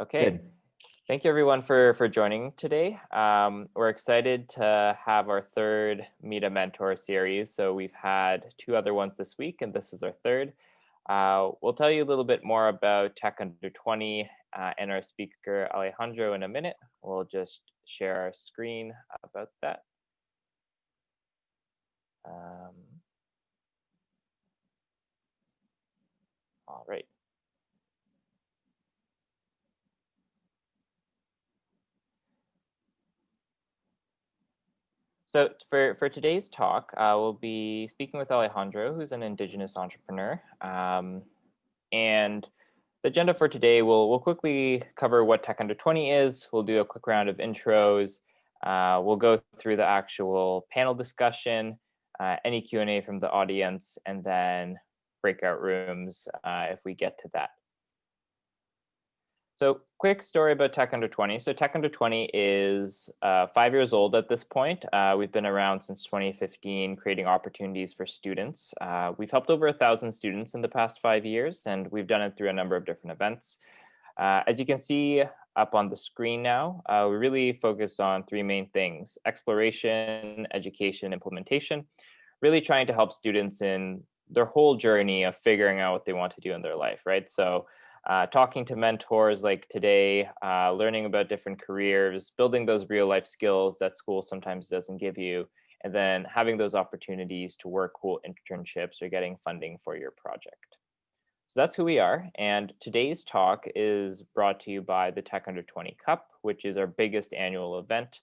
Okay. Good. Thank you everyone for joining today. We're excited to have our third Meet a Mentor series. So we've had two other ones this week, and this is our third. We'll tell you a little bit more about Tech Under 20 and our speaker Alejandro in a minute. We'll just share our screen about that. All right. So for today's talk, we'll be speaking with Alejandro, who's an Indigenous entrepreneur. And the agenda for today, we'll quickly cover what Tech Under 20 is. We'll do a quick round of intros. We'll go through the actual panel discussion, any Q&A from the audience, and then breakout rooms if we get to that. So quick story about Tech Under 20. So Tech Under 20 is 5 years old at this point. We've been around since 2015, creating opportunities for students. We've helped over 1,000 students in the past 5 years, and we've done it through a number of different events. As you can see up on the screen now, we really focus on three main things: exploration, education, implementation, really trying to help students in their whole journey of figuring out what they want to do in their life, right? So talking to mentors like today, learning about different careers, building those real life skills that school sometimes doesn't give you, and then having those opportunities to work cool internships or getting funding for your project. So that's who we are. And today's talk is brought to you by the Tech Under 20 Cup, which is our biggest annual event.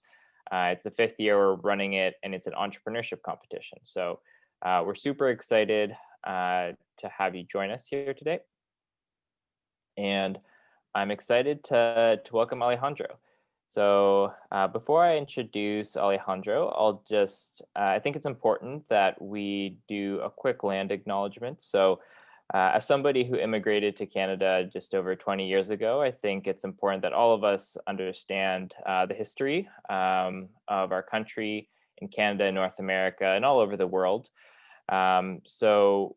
It's the 5th year we're running it, and it's an entrepreneurship competition. So we're super excited to have you join us here today. And I'm excited to welcome Alejandro. So before I introduce Alejandro, I'll just, I think it's important that we do a quick land acknowledgement. So as somebody who immigrated to Canada just over 20 years ago, I think it's important that all of us understand the history of our country in Canada, North America, and all over the world. So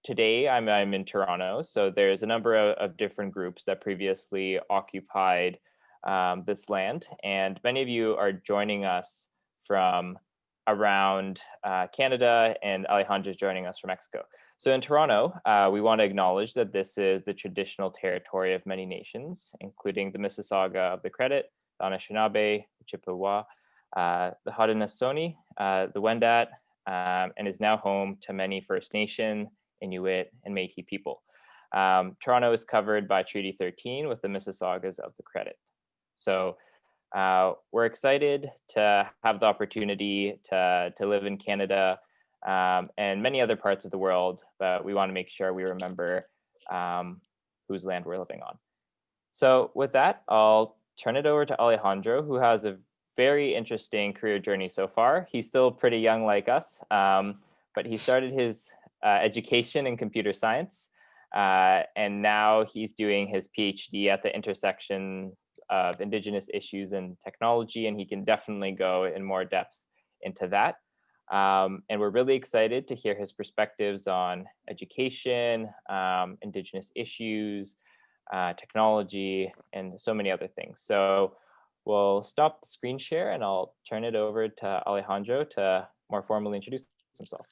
today, I'm in Toronto, so there's a number of different groups that previously occupied this land, and many of you are joining us from around Canada, and Alejandro is joining us from Mexico. So in Toronto, we want to acknowledge that this is the traditional territory of many nations, including the Mississauga of the Credit, the Anishinaabe, the Chippewa, the Haudenosaunee, the Wendat, and is now home to many First Nation, Inuit, and Métis people. Toronto is covered by Treaty 13 with the Mississaugas of the Credit. So we're excited to have the opportunity to live in Canada and many other parts of the world, but we want to make sure we remember whose land we're living on. So with that, I'll turn it over to Alejandro, who has a very interesting career journey so far. He's still pretty young like us, but he started his education in computer science, and now he's doing his PhD at the intersection of Indigenous issues and technology, and he can definitely go in more depth into that. And we're really excited to hear his perspectives on education, Indigenous issues, technology, and so many other things. So we'll stop the screen share, and I'll turn it over to Alejandro to more formally introduce himself.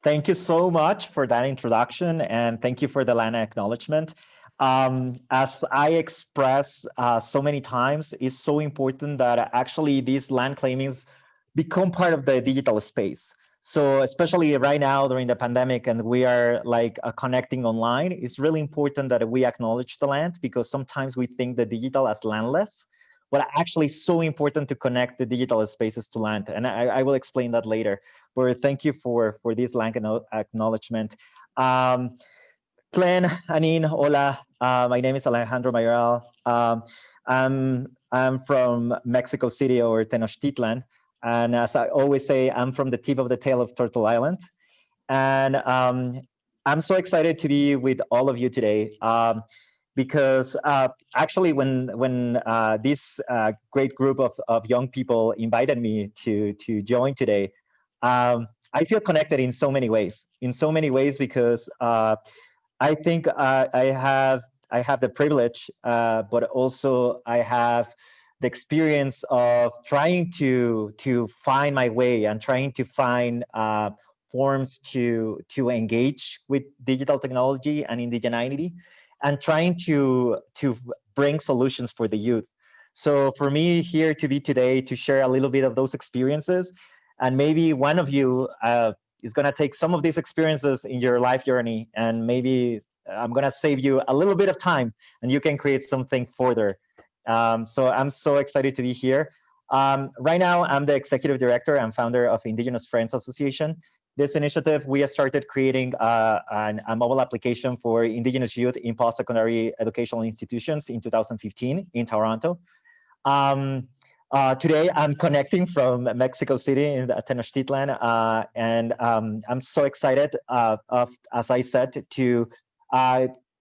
Thank you so much for that introduction, and thank you for the land acknowledgement. As I express so many times, it's so important that actually these land claimings become part of the digital space. So especially right now during the pandemic, and we are like connecting online, it's really important that we acknowledge the land, because sometimes we think the digital as landless, but actually it's so important to connect the digital spaces to land. And I will explain that later. But thank you for this land acknowledgement. Glenn, Anin, hola. My name is Alejandro Mayoral. I'm from Mexico City, or Tenochtitlan. And as I always say, I'm from the tip of the tail of Turtle Island. And I'm so excited to be with all of you today. Because actually when this great group of young people invited me to join today, I feel connected in so many ways. Because I think I have have the privilege, but also I have the experience of trying to find my way and trying to find forms to engage with digital technology and indigeneity, and trying to bring solutions for the youth. So for me here to be today to share a little bit of those experiences, and maybe one of you is going to take some of these experiences in your life journey, and maybe I'm going to save you a little bit of time and you can create something further. So I'm so excited to be here. Right now, I'm the executive director and founder of Indigenous Friends Association. This initiative, we have started creating a mobile application for Indigenous youth in post-secondary educational institutions in 2015 in Toronto. Today, I'm connecting from Mexico City in the Tenochtitlan, and I'm so excited, as I said, to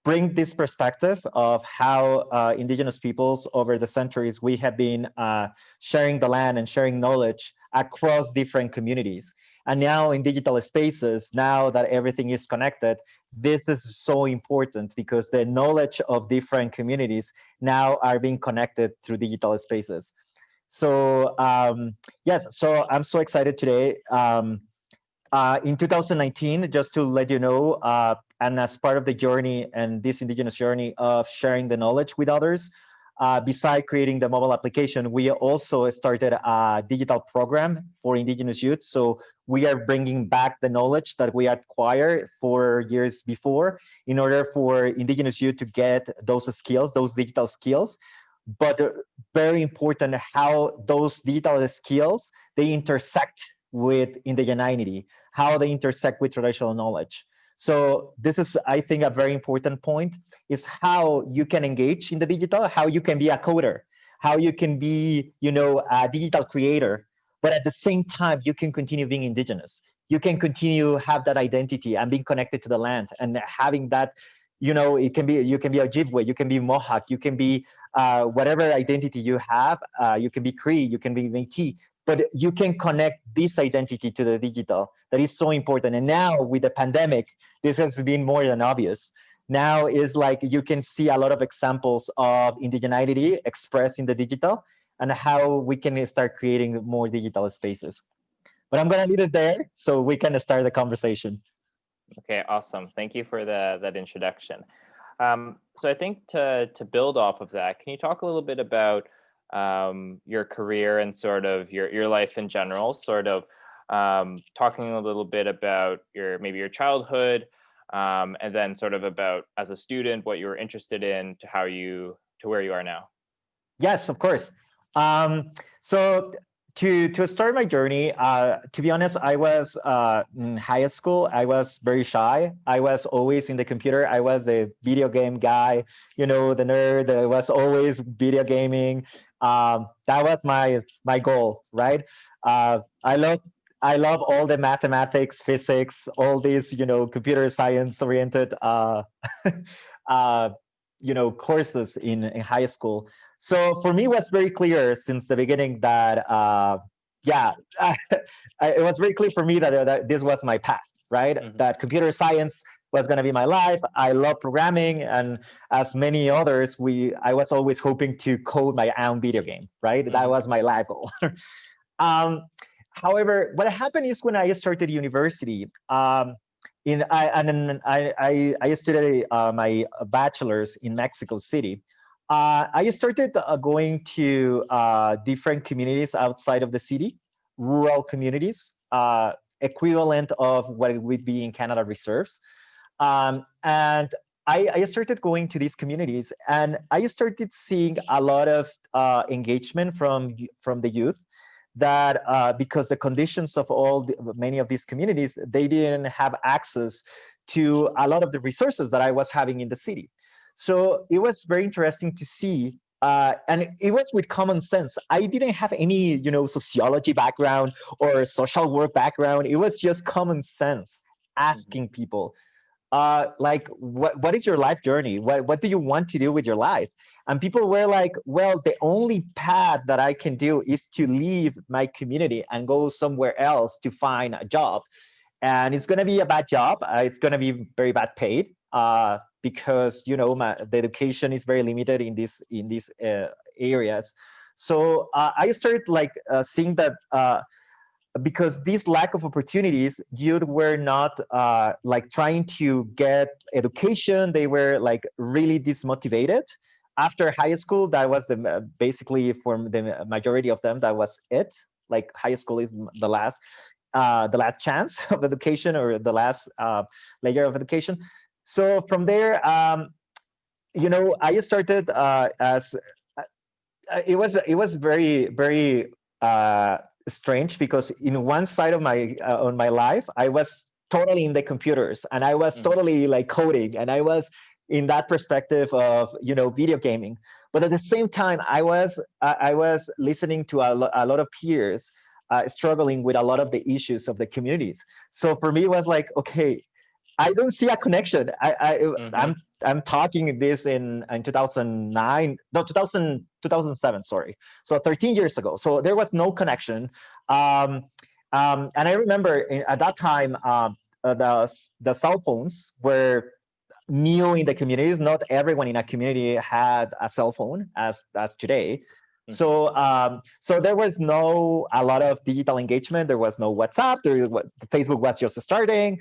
bring this perspective of how Indigenous peoples over the centuries, we have been sharing the land and sharing knowledge across different communities. And now in digital spaces, now that everything is connected, this is so important because the knowledge of different communities now are being connected through digital spaces. So yes, so I'm so excited today. In 2019, just to let you know, and as part of the journey and this Indigenous journey of sharing the knowledge with others, beside creating the mobile application, we also started a digital program for Indigenous youth. So we are bringing back the knowledge that we acquired 4 years before in order for Indigenous youth to get those skills, those digital skills. But very important how those digital skills, they intersect with indigeneity, how they intersect with traditional knowledge. So this is, I think, a very important point, is how you can engage in the digital, how you can be a coder, how you can be, a digital creator, but at the same time, you can continue being indigenous. You can continue have that identity and being connected to the land and having that, it can be, you can be Ojibwe, you can be Mohawk, you can be whatever identity you have, you can be Cree, you can be Métis, but you can connect this identity to the digital. That is so important. And now with the pandemic, this has been more than obvious. Now is like you can see a lot of examples of indigeneity expressed in the digital and how we can start creating more digital spaces. But I'm going to leave it there so we can start the conversation. Okay, awesome. Thank you for that introduction. So I think to build off of that, can you talk a little bit about your career and sort of your life in general, sort of talking a little bit about maybe your childhood, and then sort of about as a student, what you were interested in to where you are now? Yes, of course. So to start my journey, to be honest, I was in high school. I was very shy. I was always in the computer. I was the video game guy, the nerd that was always video gaming. That was my goal, right? I love all the mathematics, physics, all these, computer science oriented, courses in high school. So for me, it was very clear since the beginning that, it was very clear for me that this was my path, right? Mm-hmm. That computer science was going to be my life. I love programming, and as many others, I was always hoping to code my own video game, right? Mm-hmm. That was my life goal. However, what happened is when I started university, I studied my bachelor's in Mexico City. I started going to different communities outside of the city, rural communities, equivalent of what it would be in Canada reserves. And I started going to these communities, and I started seeing a lot of engagement from the youth. That because the conditions of many of these communities, they didn't have access to a lot of the resources that I was having in the city. So it was very interesting to see, and it was with common sense. I didn't have any, sociology background or social work background. It was just common sense, asking people, like, what is your life journey? What do you want to do with your life? And people were like, well, the only path that I can do is to leave my community and go somewhere else to find a job. And it's going to be a bad job. It's going to be very bad paid. because the education is very limited in these areas. So I started like seeing that because this lack of opportunities, youth were not like trying to get education. They were like really dismotivated. After high school, that was basically for the majority of them, that was it. Like high school is the last chance of education, or the last layer of education. So from there, I started as it was very strange, because in one side of my on my life, I was totally in the computers, and I was totally like coding, and I was in that perspective of video gaming. But at the same time, I was listening to a lot of peers struggling with a lot of the issues of the communities. So for me, it was like, okay, I don't see a connection. I'm talking this in 2009, no, 2007, sorry. So 13 years ago. So there was no connection. And I remember at that time, the cell phones were new in the communities. Not everyone in a community had a cell phone as today. So there was a lot of digital engagement. There was no WhatsApp. Facebook was just starting.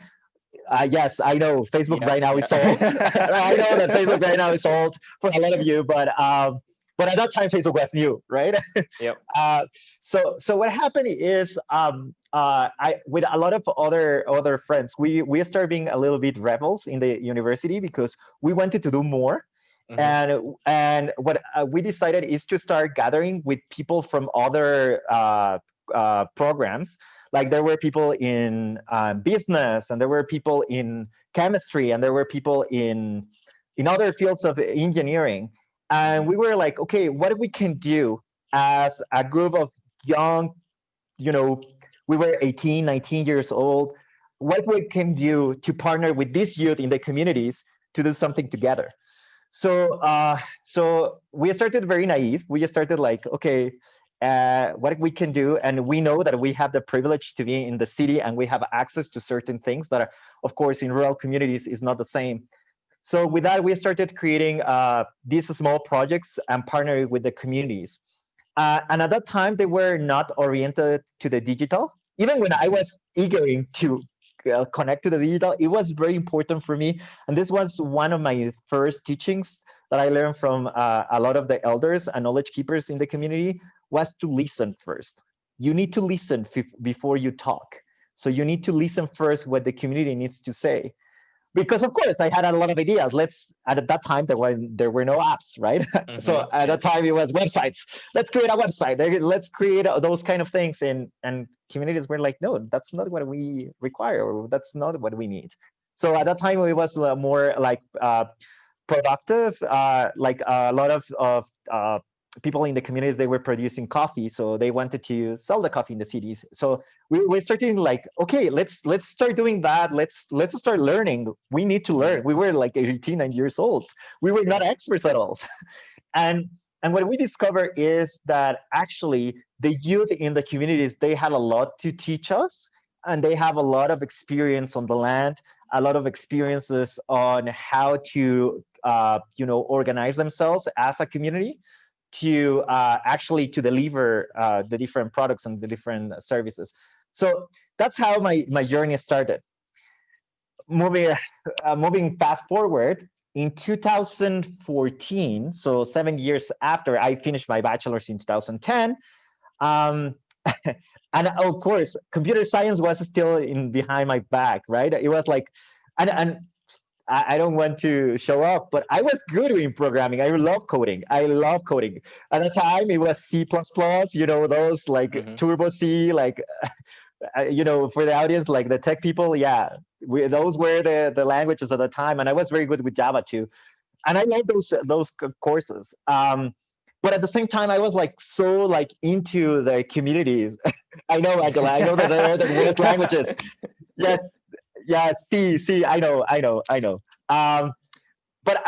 Yes, I know Facebook right now is sold. I know that Facebook right now is sold for a lot of you, but at that time Facebook was new, right? Yep. So what happened is I with a lot of other friends, we started being a little bit rebels in the university, because we wanted to do more. And what we decided is to start gathering with people from other programs. Like there were people in business, and there were people in chemistry, and there were people in other fields of engineering. And we were like, okay, what we can do as a group of young, we were 18, 19 years old, what we can do to partner with these youth in the communities to do something together. So we started very naive. We just started like, okay, what we can do, and we know that we have the privilege to be in the city, and we have access to certain things that are, of course, in rural communities is not the same. So with that, we started creating these small projects and partnering with the communities. And at that time, they were not oriented to the digital. Even when I was eager to connect to the digital, it was very important for me. And this was one of my first teachings that I learned from a lot of the elders and knowledge keepers in the community, was to listen first. You need to listen before you talk. So you need to listen first what the community needs to say. Because of course I had a lot of ideas. At that time there were no apps, right? So at that time it was websites. Let's create a website. Let's create those kind of things. And communities were like, no, that's not what we require, or that's not what we need. So at that time it was more like productive. Like a lot of people in the communities, they were producing coffee, so they wanted to sell the coffee in the cities. So we started like, okay, let's start doing that. Let's start learning. We need to learn. We were like 18 years old. We were not experts at all. and what we discovered is that actually the youth in the communities, they had a lot to teach us, and they have a lot of experience on the land, a lot of experiences on how to organize themselves as a community to actually to deliver the different products and the different services. So that's how my journey started. Moving fast forward, in 2014, so 7 years after I finished my bachelor's in 2010, and of course, computer science was still behind my back, right? It was like, and I don't want to show off, but I was good in programming. I love coding. At the time, it was C++, those like Turbo C, like, for the audience, like the tech people, yeah, those were the languages at the time. And I was very good with Java too. And I love those courses. But at the same time, I was like so like into the communities. I know, Angela, I know that they're the worst languages. Yes, C, I know. But I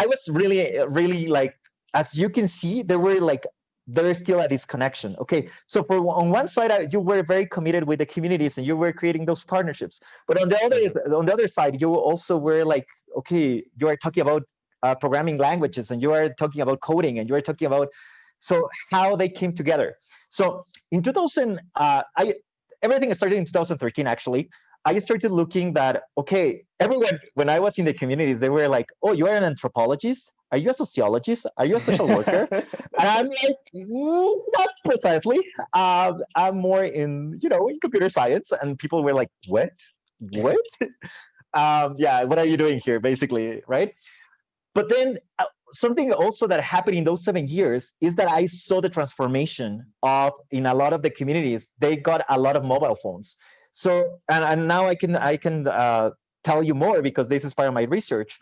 was really, really like, as you can see, there were like there is still a disconnection. Okay, so on one side, you were very committed with the communities and you were creating those partnerships, but on the other side, you also were like, okay, you are talking about programming languages and you are talking about coding and you are talking about so how they came together. So in 2000, everything started in 2013 actually. I started looking that, okay, everyone, when I was in the communities, they were like, oh, you are an anthropologist? Are you a sociologist? Are you a social worker? And I'm like, not precisely. I'm more in, in computer science. And people were like, what? What? Yeah, what are you doing here, basically, right? But then something also that happened in those 7 years is that I saw the transformation of, in a lot of the communities, they got a lot of mobile phones. So, and now I can tell you more because this is part of my research.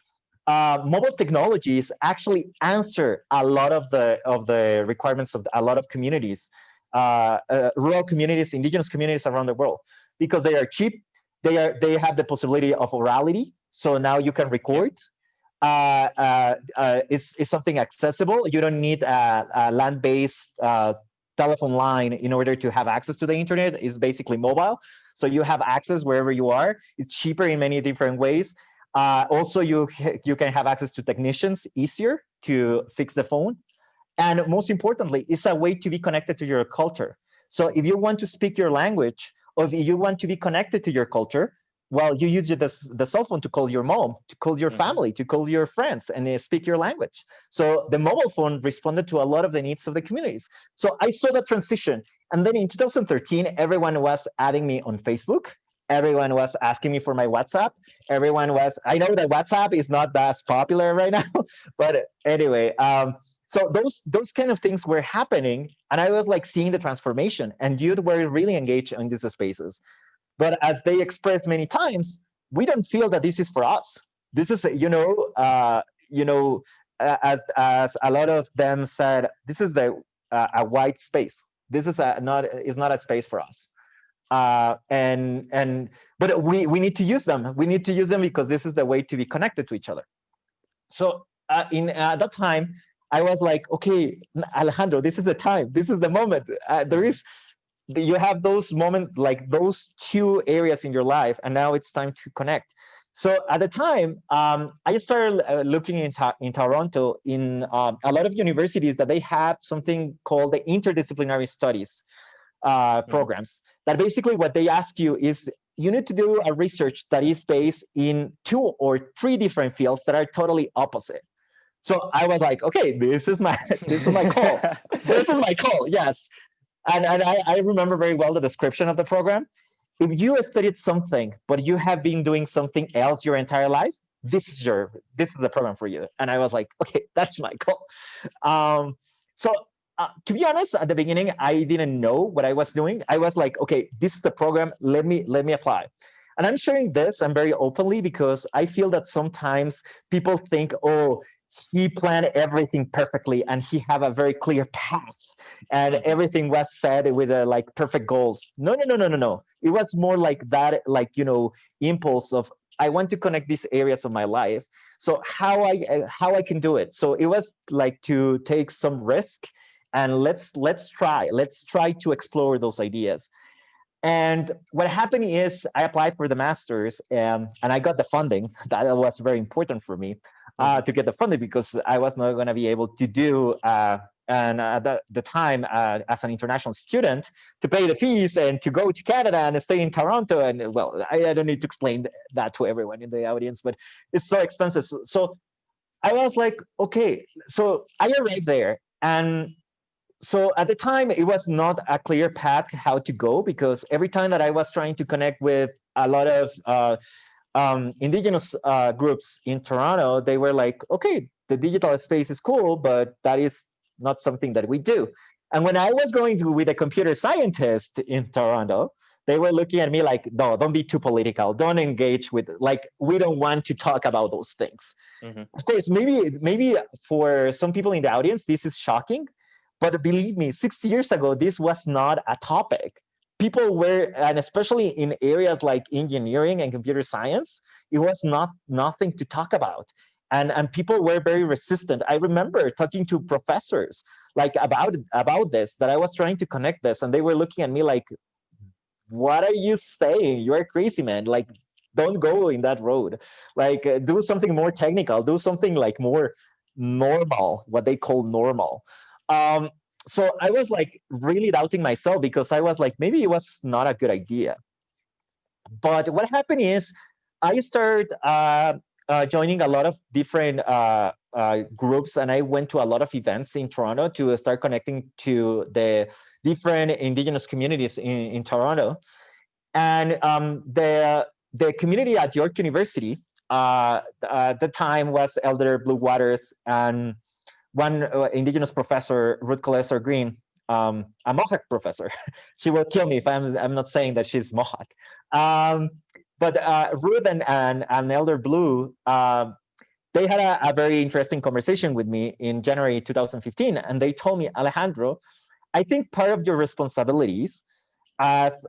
Mobile technologies actually answer a lot of the requirements of a lot of communities, rural communities, indigenous communities around the world, because they are cheap. They have the possibility of orality. So now you can record. It's something accessible. You don't need a land-based telephone line in order to have access to the internet. It's basically mobile. So you have access wherever you are. It's cheaper in many different ways. Also, you can have access to technicians easier to fix the phone. And most importantly, it's a way to be connected to your culture. So if you want to speak your language, or if you want to be connected to your culture, well, you use the cell phone to call your mom, to call your family, to call your friends, and speak your language. So the mobile phone responded to a lot of the needs of the communities. So I saw that transition. And then in 2013, everyone was adding me on Facebook. Everyone was asking me for my WhatsApp. I know that WhatsApp is not that popular right now, but anyway, so those kind of things were happening, and I was like seeing the transformation, and youth were really engaged in these spaces. But as they expressed many times, we don't feel that this is for us. This is, as a lot of them said, this is a white space. This is not a space for us. But we need to use them. We need to use them because this is the way to be connected to each other. So at that time, I was like, okay, Alejandro, this is the time. This is the moment. You have those moments, like those two areas in your life, and now it's time to connect. So at the time, I started looking in Toronto in a lot of universities that they have something called the interdisciplinary studies programs. That basically what they ask you is you need to do a research that is based in 2 or 3 different fields that are totally opposite. So I was like, okay, this is my call. This is my call. Yes. And I remember very well the description of the program. If you studied something, but you have been doing something else your entire life, this is the program for you. And I was like, okay, that's my call. So to be honest, at the beginning, I didn't know what I was doing. I was like, okay, this is the program. Let me apply. And I'm sharing this, and very openly, because I feel that sometimes people think, oh, he planned everything perfectly and he have a very clear path and everything was set with like perfect goals. No. It was more like that, like, impulse of, I want to connect these areas of my life. So how I can do it. So it was like to take some risk and let's try to explore those ideas. And what happened is I applied for the master's and I got the funding. That was very important for me to get the funding, because I was not going to be able to do, and at the time, as an international student, to pay the fees and to go to Canada and stay in Toronto. And well, I don't need to explain that to everyone in the audience, but it's so expensive. So I was like, okay, so I arrived there. And so at the time, it was not a clear path how to go, because every time that I was trying to connect with a lot of indigenous groups in Toronto, they were like, okay, the digital space is cool, but that is not something that we do. And when I was going with a computer scientist in Toronto, they were looking at me like, no, don't be too political. Don't engage with, like, we don't want to talk about those things. Of course, maybe for some people in the audience, this is shocking. But believe me, 6 years ago, this was not a topic. People were, and especially in areas like engineering and computer science, it was nothing to talk about. And people were very resistant. I remember talking to professors like about this, that I was trying to connect this, and they were looking at me like, what are you saying? You are crazy, man. Like, don't go in that road. Like, do something more technical, do something like more normal, what they call normal. um so I was like really doubting myself, because I was like, maybe it was not a good idea. But what happened is, I started joining a lot of different groups, and I went to a lot of events in Toronto to start connecting to the different Indigenous communities in Toronto. And the community at York University at the time was Elder Blue Waters, and one Indigenous professor, Ruth Colesar Green, a Mohawk professor. She will kill me if I'm not saying that she's Mohawk. Um, but Ruth and Elder Blue, they had a very interesting conversation with me in January 2015, and they told me, Alejandro, I think part of your responsibilities as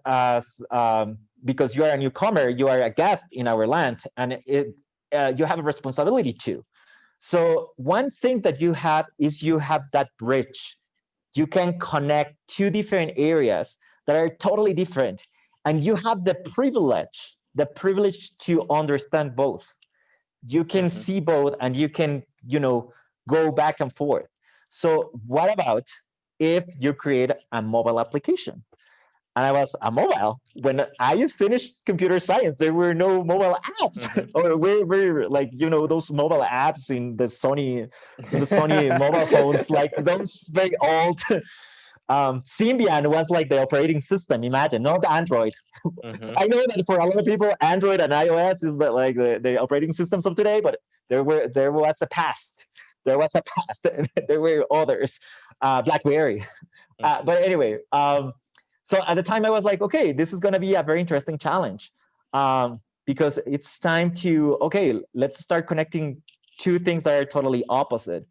because you are a newcomer, you are a guest in our land, and you have a responsibility too. So one thing that you have is you have that bridge. You can connect two different areas that are totally different, and you have the privilege to understand both. You can see both, and you can, go back and forth. So what about if you create a mobile application? And I was, a mobile? When I just finished computer science, there were no mobile apps. Or we're like, those mobile apps in the Sony mobile phones, like those very old. Symbian was like the operating system. Imagine, not Android. I know that for a lot of people, Android and iOS is the operating systems of today, but there was a past. There was a past. There were others, BlackBerry. But anyway, so at the time I was like, okay, this is going to be a very interesting challenge, because it's time to, okay, let's start connecting two things that are totally opposite.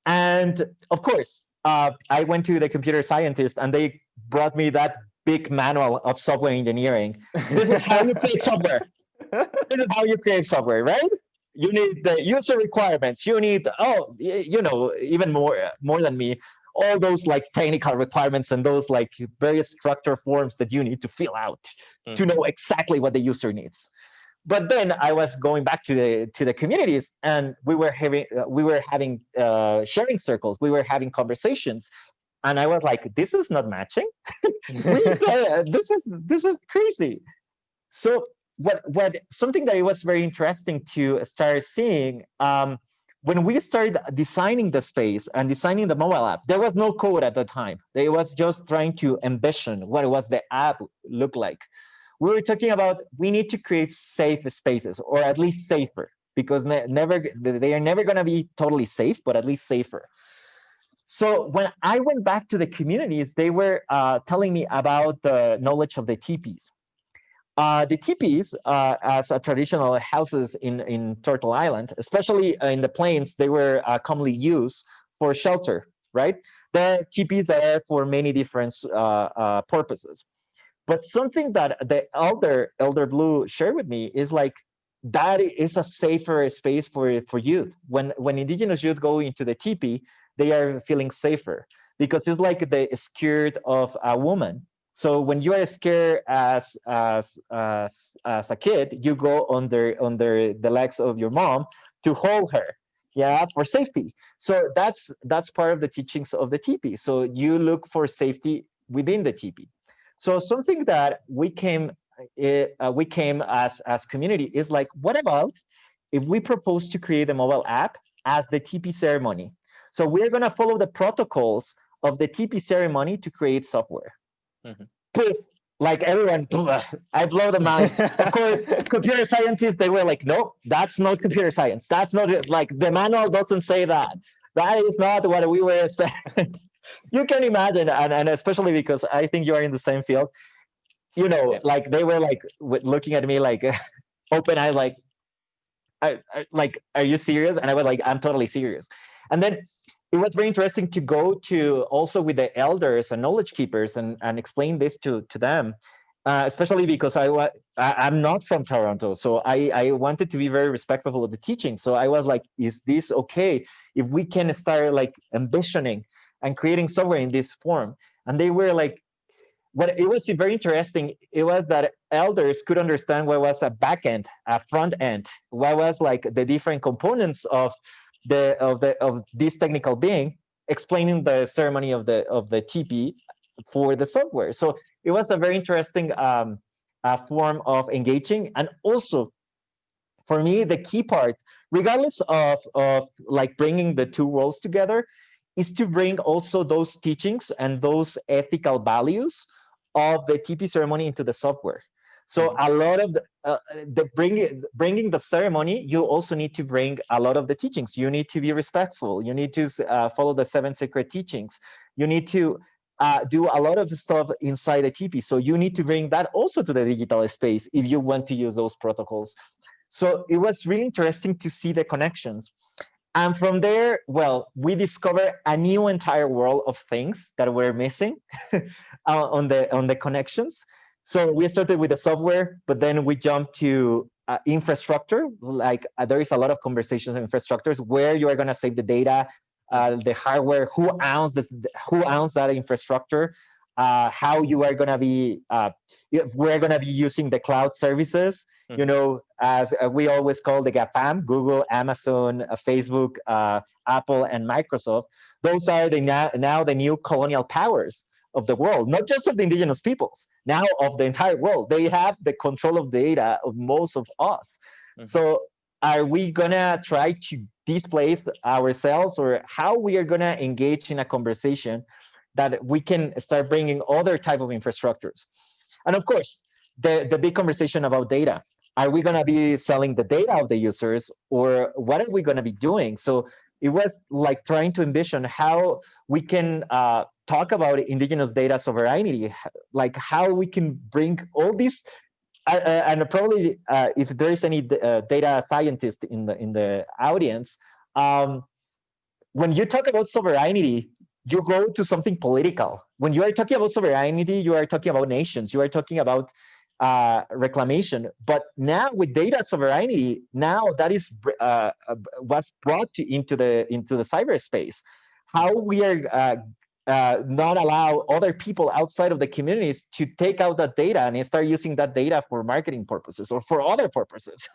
And of course, I went to the computer scientist, and they brought me that big manual of software engineering. This is how you create software. This is how you create software, right? You need the user requirements. You need, even more than me, all those like technical requirements and those like various structure forms that you need to fill out to know exactly what the user needs. But then I was going back to the communities, and we were having sharing circles. We were having conversations, and I was like, "This is not matching. This is crazy." So what something that it was very interesting to start seeing, when we started designing the space and designing the mobile app, there was no code at the time. They was just trying to envision what was the app look like. We were talking about, we need to create safe spaces, or at least safer, because they are never going to be totally safe, but at least safer. So when I went back to the communities, they were telling me about the knowledge of the teepees. The teepees, as traditional houses in Turtle Island, especially in the plains, they were commonly used for shelter, right? There are teepees that are for many different purposes. But something that the Elder Blue shared with me is like, that is a safer space for youth. When Indigenous youth go into the teepee, they are feeling safer, because it's like the skirt of a woman. So when you are scared as a kid, you go under the legs of your mom to hold her, yeah, for safety. So that's part of the teachings of the teepee. So you look for safety within the teepee. So something that we came as community is like, what about if we propose to create a mobile app as the teepee ceremony? So we're going to follow the protocols of the teepee ceremony to create software. Poof, like everyone, I blow the mind. Of course, computer scientists, they were like, no, that's not computer science. That's not it. Like, the manual doesn't say that. That is not what we were expecting. You can imagine, and especially because I think you are in the same field, like they were like looking at me like open eye, like, are you serious? And I was like, I'm totally serious. And then it was very interesting to go to also with the elders and knowledge keepers and explain this to them, especially because I'm not from Toronto, so I wanted to be very respectful of the teaching. So I was like, is this okay if we can start like envisioning and creating software in this form. And they were like, what it was very interesting, it was that elders could understand what was a back end, a front end, what was like the different components of this technical being, explaining the ceremony of the TP for the software. So it was a very interesting form of engaging. And also, for me, the key part, regardless of like bringing the two worlds together, is to bring also those teachings and those ethical values of the TP ceremony into the software. So a lot of bringing the ceremony, you also need to bring a lot of the teachings. You need to be respectful. You need to follow the 7 sacred teachings. You need to do a lot of stuff inside the TP. So you need to bring that also to the digital space if you want to use those protocols. So it was really interesting to see the connections. And from there, well, we discovered a new entire world of things that were missing on the connections. So we started with the software, but then we jumped to infrastructure. Like there is a lot of conversations in infrastructures, where you are going to save the data, the hardware, who owns that infrastructure, how you are going to be, we're going to be using the cloud services. You know, as we always call the GAFAM, Google, Amazon, Facebook, Apple, and Microsoft. Those are now the new colonial powers of the world, not just of the indigenous peoples, now of the entire world. They have the control of data of most of us. So are we gonna try to displace ourselves, or how we are gonna engage in a conversation that we can start bringing other type of infrastructures? And of course, the big conversation about data. Are we going to be selling the data of the users, or what are we going to be doing? So it was like trying to envision how we can talk about indigenous data sovereignty, like how we can bring all these, and probably if there is any data scientist in the audience, when you talk about sovereignty, you go to something political. When you are talking about sovereignty, you are talking about nations. You are talking about reclamation. But now with data sovereignty, now that is was brought into the cyberspace. How we are not allow other people outside of the communities to take out that data and start using that data for marketing purposes or for other purposes.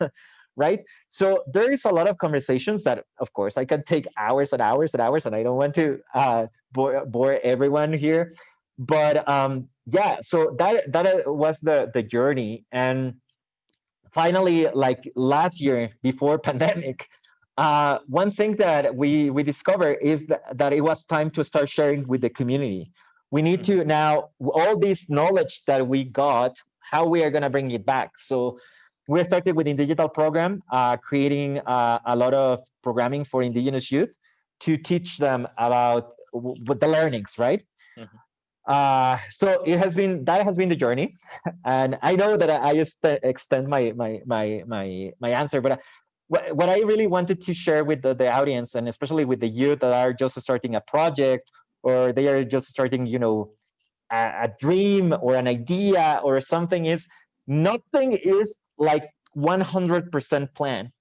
Right? So there is a lot of conversations that, of course, I can take hours and hours and hours, and I don't want to bore everyone here. But yeah, so that was the journey. And finally, like last year before pandemic, one thing that we discovered is that it was time to start sharing with the community. We need to now, all this knowledge that we got, how we are going to bring it back. So we started with the digital program, creating a lot of programming for indigenous youth to teach them about the learnings, right? So that has been the journey, and I know that I just extend my answer, but what I really wanted to share with the audience, and especially with the youth that are just starting a project, or they are just starting, you know, a dream or an idea or something, is nothing is like 100% plan,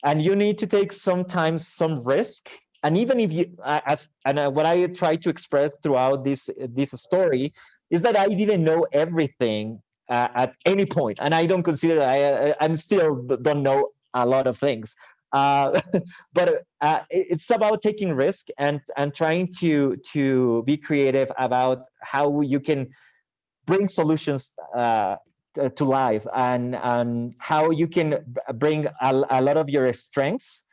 and you need to take sometimes some risk. And even if you what I try to express throughout this story is that I didn't know everything at any point, and I don't consider I'm still don't know a lot of things. But it's about taking risk and trying to be creative about how you can bring solutions to life, and how you can bring a lot of your strengths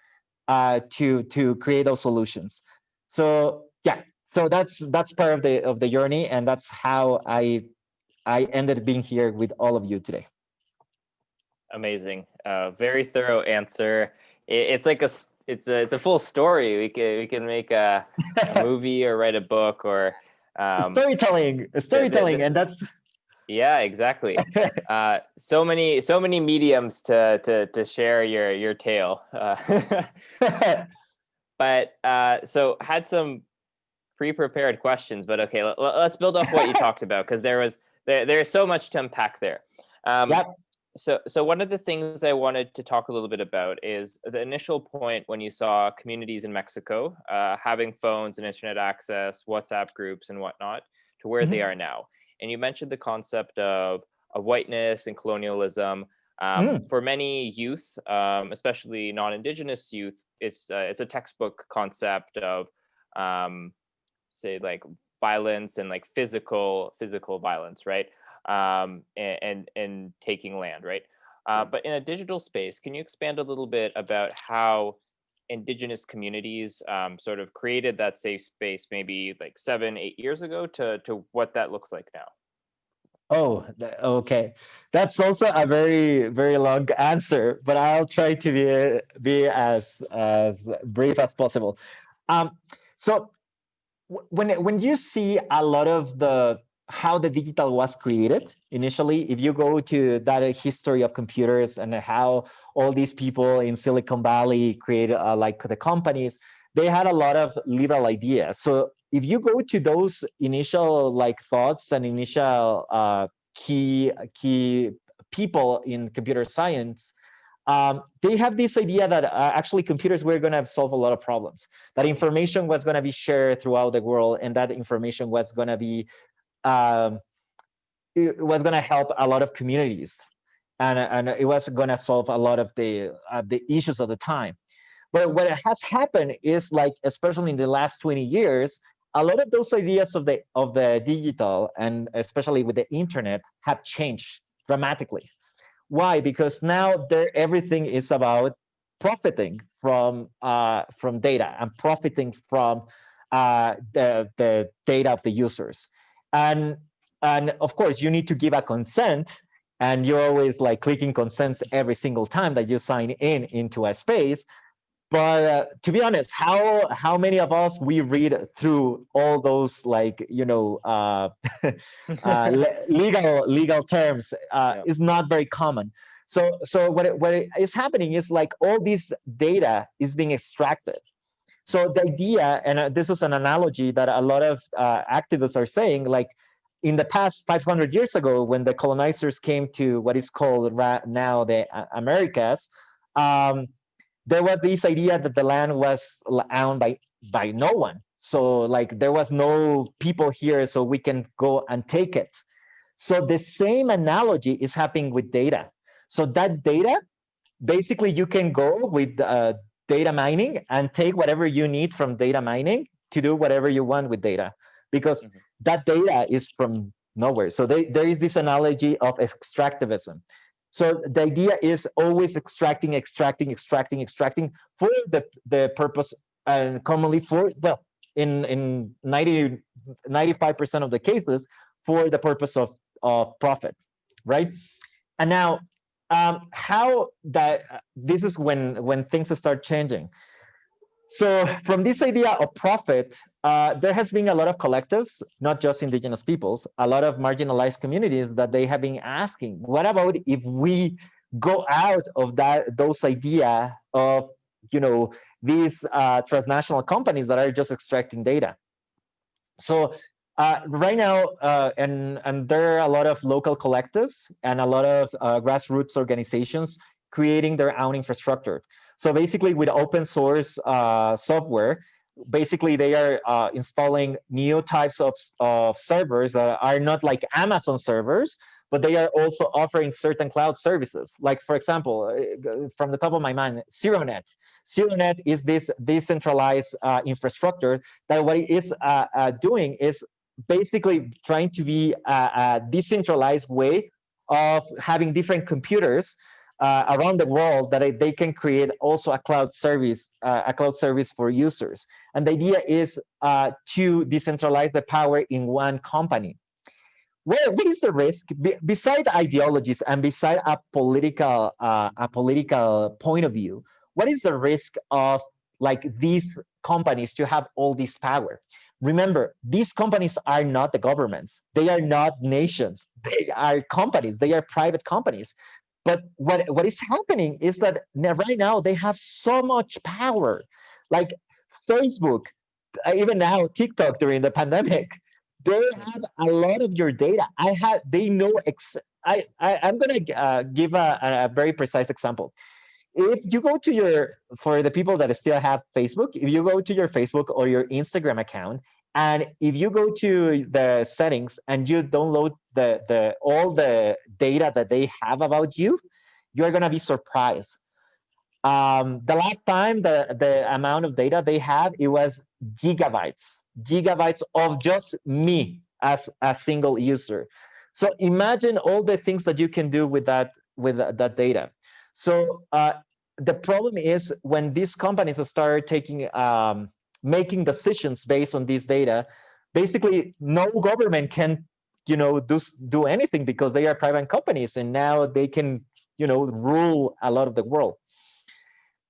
to create those solutions. So yeah, so that's part of the journey, and that's how I ended being here with all of you today. Amazing, very thorough answer. It's like it's a full story. We can make a movie or write a book, or storytelling, and that's yeah, exactly. So many mediums to share your tale. But so had some pre-prepared questions, but okay, let's build off what you talked about, because there's so much to unpack there. Yep. So one of the things I wanted to talk a little bit about is the initial point when you saw communities in Mexico having phones and internet access, WhatsApp groups and whatnot, to where they Mhm. are now. And you mentioned the concept of whiteness and colonialism. Mm. For many youth, especially non-Indigenous youth, it's a textbook concept of say like violence and like physical violence, right? And taking land, right? But in a digital space, can you expand a little bit about how Indigenous communities sort of created that safe space, maybe like 7, 8 years ago, to what that looks like now? Oh, okay. That's also a very, very long answer, but I'll try to be as brief as possible. Um, so when you see a lot of the how the digital was created initially, if you go to that history of computers and how all these people in Silicon Valley created like the companies, they had a lot of liberal ideas. So if you go to those initial like thoughts and initial key people in computer science, they have this idea that actually computers were going to solve a lot of problems, that information was going to be shared throughout the world, and that information was going to be um, it was going to help a lot of communities, and it was going to solve a lot of the issues of the time. But what has happened is, like, especially in the last 20 years, a lot of those ideas of the digital, and especially with the internet, have changed dramatically. Why? Because now everything is about profiting from data and profiting from the data of the users, and and of course you need to give a consent, and you're always like clicking consents every single time that you sign in into a space. But to be honest, how many of us we read through all those, like, legal terms Yeah. is not very common. So what is happening is, like, all this data is being extracted. So the idea, and this is an analogy that a lot of activists are saying, like, in the past 500 years ago, when the colonizers came to what is called now the Americas, um, there was this idea that the land was owned by no one. So, like, there was no people here, so we can go and take it. So the same analogy is happening with data. So that data, basically, you can go with data mining and take whatever you need from data mining to do whatever you want with data, because Mhm. that data is from nowhere. So there is this analogy of extractivism. So the idea is always extracting for the purpose, and commonly for, well, in 95% of the cases, for the purpose of profit, right? And now, how that this is when things start changing. So from this idea of profit, there has been a lot of collectives, not just Indigenous peoples, a lot of marginalized communities, that they have been asking, what about if we go out of those idea of, these transnational companies that are just extracting data? So right now, and there are a lot of local collectives and a lot of grassroots organizations creating their own infrastructure. So basically, with open source software, basically they are installing new types of servers that are not like Amazon servers, but they are also offering certain cloud services. Like, for example, from the top of my mind, ZeroNet. ZeroNet is this decentralized infrastructure that what it is doing is basically trying to be a decentralized way of having different computers around the world that they can create also a cloud service for users. And the idea is to decentralize the power in one company. What is the risk beside ideologies and beside a political point of view? What is the risk of, like, these companies to have all this power? Remember, these companies are not the governments. They are not nations. They are companies. They are private companies. But what is happening is that right now they have so much power, like Facebook, even now TikTok during the pandemic. They have a lot of your data. They know I'm going to give a very precise example. If you go to for the people that still have Facebook, if you go to your Facebook or your Instagram account, and if you go to the settings and you download all the data that they have about you, you're going to be surprised. The last time the amount of data they have, it was gigabytes of just me as a single user. So imagine all the things that you can do with that data. So the problem is when these companies start taking making decisions based on this data, basically no government can do anything because they are private companies, and now they can rule a lot of the world.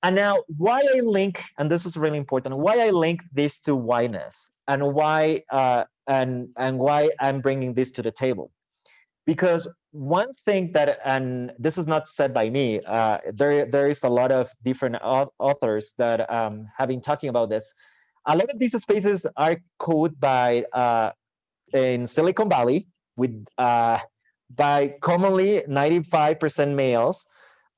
And now, why I link, and this is really important, why I link this to whiteness, and why and why I'm bringing this to the table, because one thing that, and this is not said by me, there is a lot of different authors that have been talking about this. A lot of these spaces are coded by in Silicon Valley with by commonly 95% males,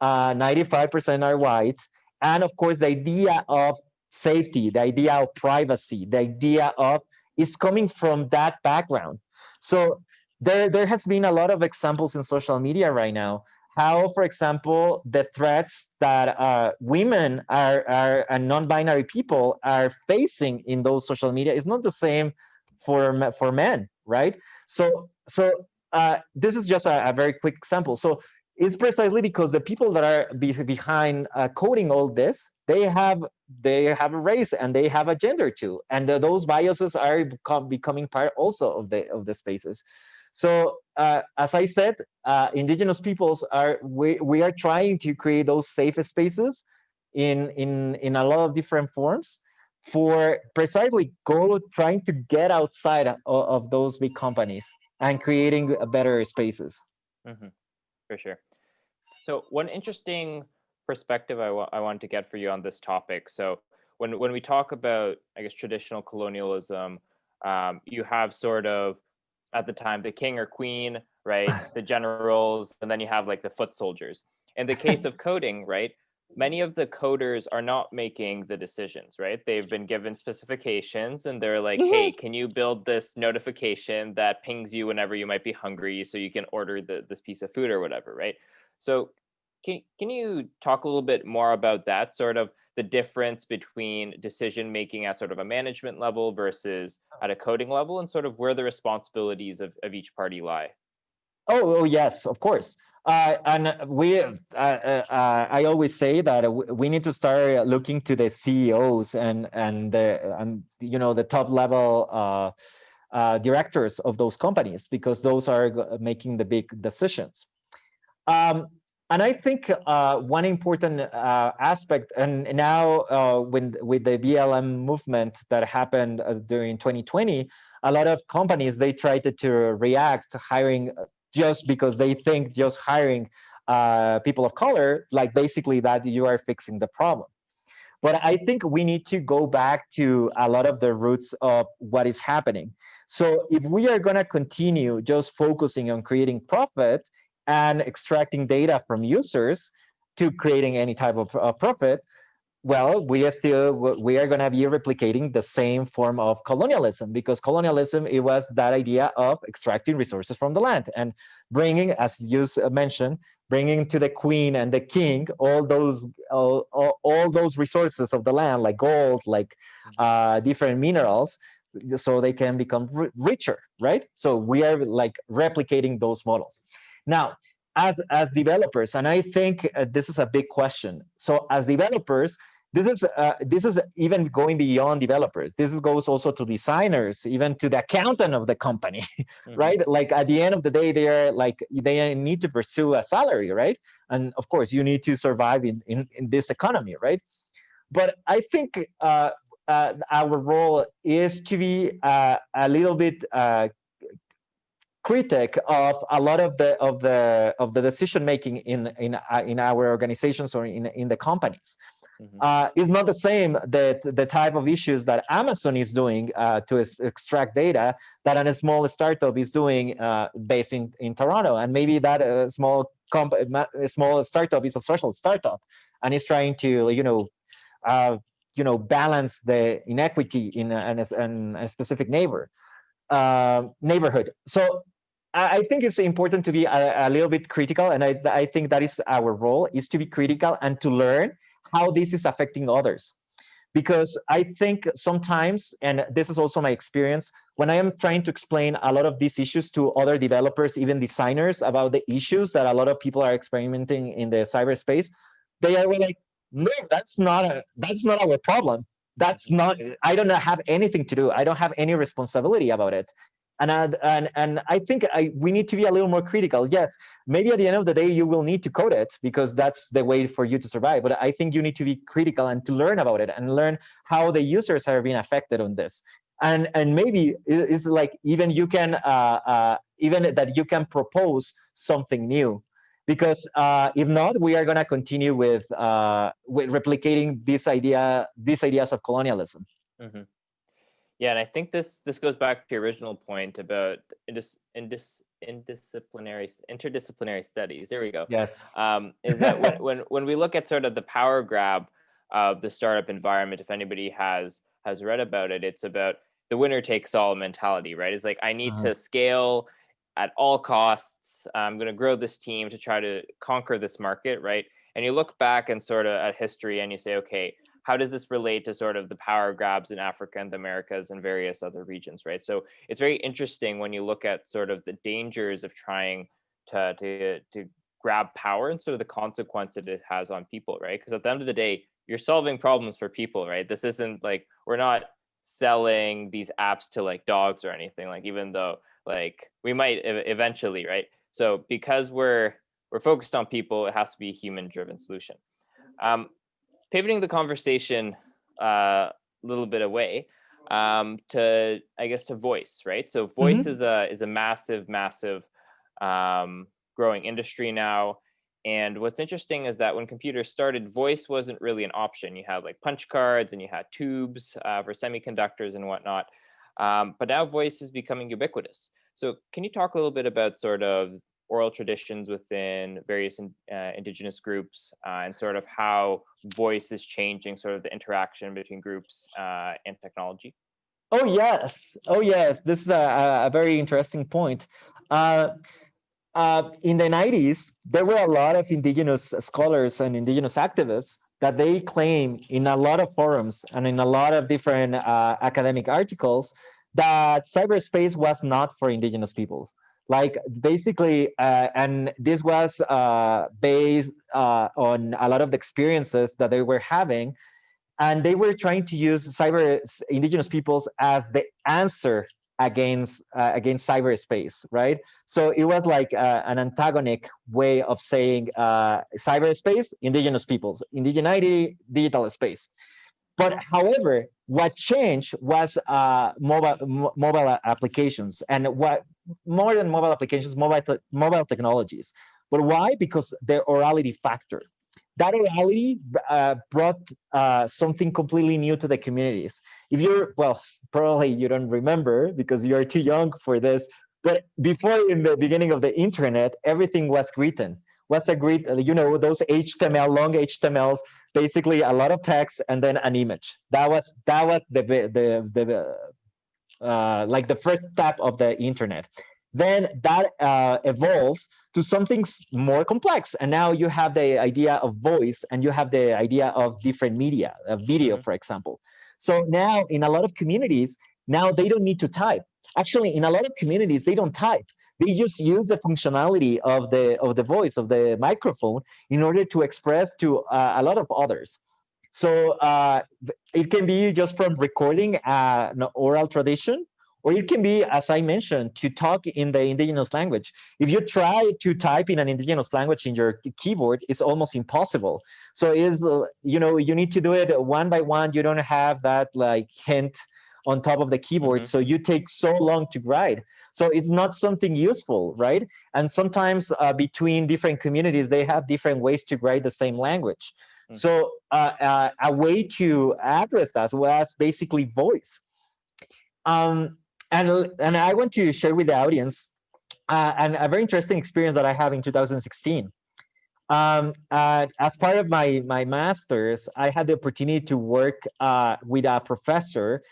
95% are white, and of course the idea of safety, the idea of privacy, the idea of is coming from that background. So there has been a lot of examples in social media right now how, for example, the threats that women are and non-binary people are facing in those social media is not the same for men, right? So this is just a very quick example. So it's precisely because the people that are behind coding all this, they have a race and they have a gender too, and those biases are becoming part also of the spaces. So as I said, indigenous peoples we are trying to create those safe spaces in a lot of different forms for precisely trying to get outside of those big companies and creating better spaces. Mm-hmm. For sure. So one interesting perspective I want to get for you on this topic. So when we talk about, I guess, traditional colonialism, you have sort of at the time the king or queen, right? The generals, and then you have like the foot soldiers. In the case of coding, right? Many of the coders are not making the decisions, right? They've been given specifications and they're like, hey, can you build this notification that pings you whenever you might be hungry so you can order this piece of food or whatever, right? So can you talk a little bit more about that, sort of the difference between decision making at sort of a management level versus at a coding level, and sort of where the responsibilities of each party lie? Oh yes, of course. And I always say that we need to start looking to the CEOs and the top level directors of those companies, because those are making the big decisions. Um, and I think one important aspect, and now with the BLM movement that happened during 2020, a lot of companies, they tried to react hiring just because they think just hiring people of color, like basically that you are fixing the problem. But I think we need to go back to a lot of the roots of what is happening. So if we are going to continue just focusing on creating profit and extracting data from users to creating any type of profit, well, we are going to be replicating the same form of colonialism, because colonialism, it was that idea of extracting resources from the land and bringing, as you mentioned, bringing to the queen and the king all those resources of the land, like gold, like different minerals, so they can become richer, right? So we are like replicating those models now as developers. And I think this is a big question. So as developers, this is even going beyond developers. Goes also to designers, even to the accountant of the company, right? Like at the end of the day, they need to pursue a salary, right? And of course, you need to survive in this economy, right? But I think our role is to be a little bit critic of a lot of the decision making in our organizations or in the companies. Is not the same that the type of issues that Amazon is doing to extract data that a small startup is doing based in Toronto. And maybe that small startup is a social startup and is trying to, balance the inequity in a specific neighborhood. So I think it's important to be a little bit critical, and I think that is our role, is to be critical and to learn how this is affecting others. Because I think sometimes, and this is also my experience, when I am trying to explain a lot of these issues to other developers, even designers, about the issues that a lot of people are experimenting in the cyberspace, they are like, no, that's not our problem. That's not, I don't have anything to do. I don't have any responsibility about it. And I think we need to be a little more critical. Yes, maybe at the end of the day, you will need to code it because that's the way for you to survive. But I think you need to be critical and to learn about it and learn how the users are being affected on this. And maybe it's like even you can even that you can propose something new, because if not, we are going to continue with replicating these ideas of colonialism. Mm-hmm. Yeah, and I think this goes back to your original point about interdisciplinary studies. There we go. Yes. Is that when we look at sort of the power grab of the startup environment, if anybody has read about it, it's about the winner takes all mentality, right? It's like, I need to scale at all costs. I'm going to grow this team to try to conquer this market, right? And you look back and sort of at history and you say, okay, how does this relate to sort of the power grabs in Africa and the Americas and various other regions, right? So it's very interesting when you look at sort of the dangers of trying to grab power and sort of the consequence that it has on people, right? Because at the end of the day, you're solving problems for people, right? This isn't like, we're not selling these apps to like dogs or anything, like, even though like we might eventually, right? So because we're focused on people, it has to be a human driven solution. Pivoting the conversation a little bit away to, I guess, to voice, right? So voice is a massive growing industry now. And what's interesting is that when computers started, voice wasn't really an option. You had like punch cards and you had tubes for semiconductors and whatnot. But now voice is becoming ubiquitous. So can you talk a little bit about sort of oral traditions within various indigenous groups and sort of how voice is changing sort of the interaction between groups and technology? Oh, yes. This is a very interesting point. In the 90s, there were a lot of indigenous scholars and indigenous activists that they claim in a lot of forums and in a lot of different academic articles that cyberspace was not for indigenous peoples. Like basically, and this was based on a lot of the experiences that they were having, and they were trying to use indigenous peoples as the answer against cyberspace, right? So it was like an antagonic way of saying cyberspace, indigenous peoples, indigeneity, digital space. But however, what changed was mobile applications, and what more than mobile applications, mobile technologies. But why? Because the orality factor. That orality brought something completely new to the communities. If you're, well, probably you don't remember because you're too young for this, but before, in the beginning of the internet, everything was written. Was a great, those HTML, long HTMLs, basically a lot of text and then an image. That was the like the first step of the internet. Then that evolved to something more complex, and now you have the idea of voice, and you have the idea of different media, video, for example. So now in a lot of communities, now they don't need to type. Actually, in a lot of communities, they don't type. They just use the functionality of the voice, of the microphone, in order to express to a lot of others. So it can be just from recording an oral tradition, or it can be, as I mentioned, to talk in the indigenous language. If you try to type in an indigenous language in your keyboard, it's almost impossible. So it's, you need to do it one by one. You don't have that like hint on top of the keyboard, so you take so long to write. So it's not something useful, right? And sometimes between different communities, they have different ways to write the same language. So a way to address that was basically voice. Um, and I want to share with the audience and a very interesting experience that I have in 2016. As part of my master's, I had the opportunity to work with a professor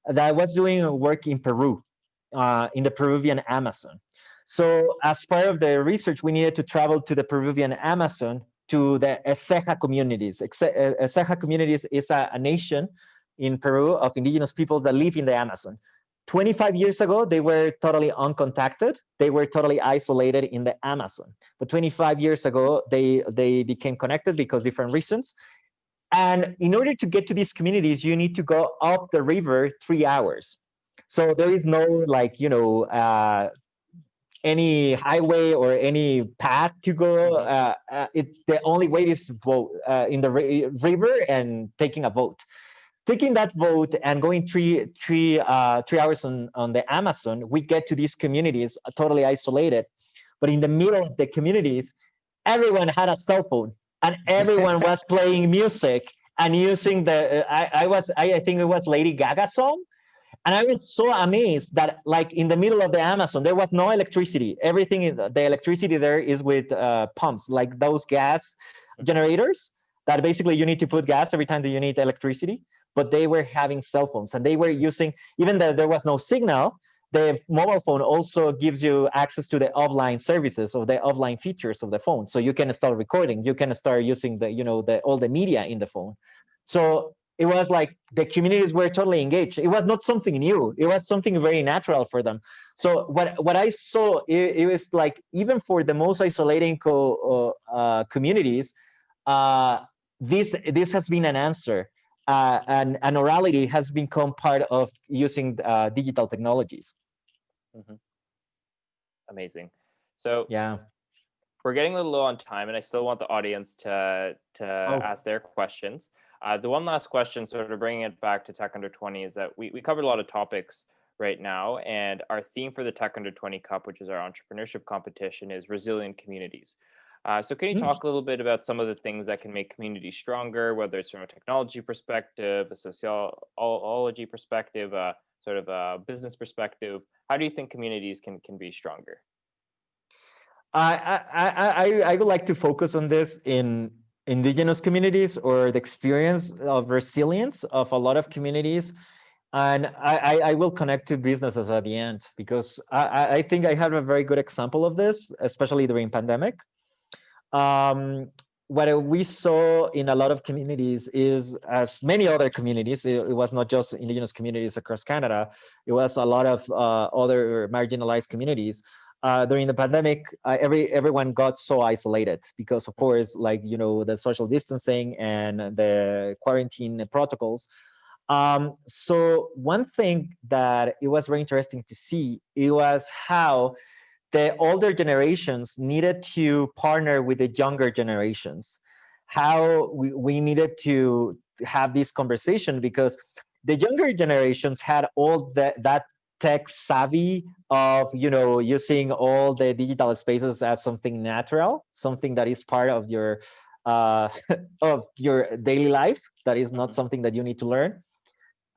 that was doing work in Peru, in the Peruvian Amazon. So as part of the research, we needed to travel to the Peruvian Amazon to the Eseja communities. Eseja communities is a nation in Peru of indigenous peoples that live in the Amazon. 25 years ago, they were totally uncontacted. They were totally isolated in the Amazon. But 25 years ago, they became connected because different reasons. And in order to get to these communities, you need to go up the river 3 hours. So there is no like, any highway or any path to go. The only way is boat, in the river and taking a boat. Taking that boat and going 3 hours on the Amazon, we get to these communities totally isolated. But in the middle of the communities, everyone had a cell phone and everyone was playing music and using the I think it was Lady Gaga song. And I was so amazed that like in the middle of the Amazon, there was no electricity. Everything, the electricity there is with pumps, like those gas generators that basically you need to put gas every time that you need electricity. But they were having cell phones and they were using, even though there was no signal, the mobile phone also gives you access to the offline services or the offline features of the phone. So you can start recording, you can start using the all the media in the phone. So it was like the communities were totally engaged. It was not something new. It was something very natural for them. So what I saw, it was like even for the most isolating communities, this has been an answer. And orality has become part of using digital technologies. Amazing. So yeah, we're getting a little low on time, and I still want the audience to ask their questions. The one last question, sort of bringing it back to Tech Under 20, is that we covered a lot of topics right now, and our theme for the Tech Under 20 Cup, which is our entrepreneurship competition, is resilient communities. So can you talk a little bit about some of the things that can make communities stronger, whether it's from a technology perspective, a sociology perspective, sort of a business perspective? How do you think communities can be stronger? I would like to focus on this in indigenous communities or the experience of resilience of a lot of communities. And I will connect to businesses at the end because I think I have a very good example of this, especially during pandemic. What we saw in a lot of communities is, as many other communities, it was not just indigenous communities across Canada, it was a lot of other marginalized communities. During the pandemic, everyone got so isolated because, of course, like, the social distancing and the quarantine protocols. So one thing that it was very interesting to see, it was how the older generations needed to partner with the younger generations, how we needed to have this conversation because the younger generations had all that tech savvy of using all the digital spaces as something natural, something that is part of your of your daily life, that is not something that you need to learn.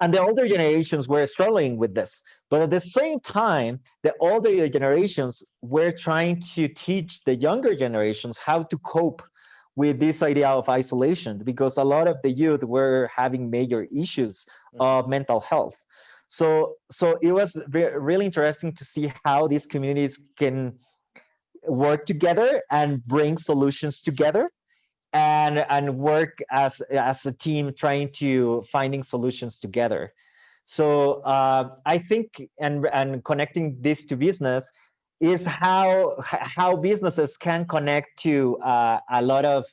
And the older generations were struggling with this. But at the same time, the older generations were trying to teach the younger generations how to cope with this idea of isolation, because a lot of the youth were having major issues of mental health. So it was really interesting to see how these communities can work together and bring solutions together, and work as a team trying to finding solutions together. So I think, and connecting this to business is how businesses can connect to a lot of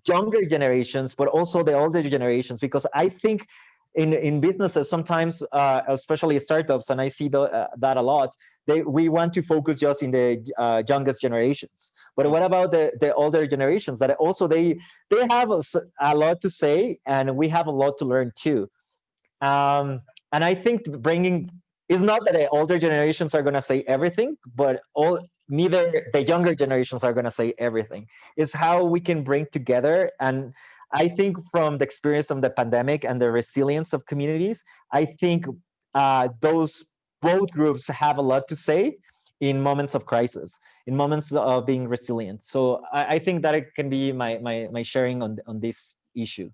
younger generations, but also the older generations, because I think in businesses sometimes, especially startups, and I see that a lot, we want to focus just in the youngest generations. But what about the older generations that also they have a lot to say, and we have a lot to learn too. And I think bringing is not that the older generations are going to say everything, but neither the younger generations are going to say everything. It's how we can bring together. And I think from the experience of the pandemic and the resilience of communities, I think those both groups have a lot to say in moments of crisis, in moments of being resilient. So I think that it can be my sharing on this issue.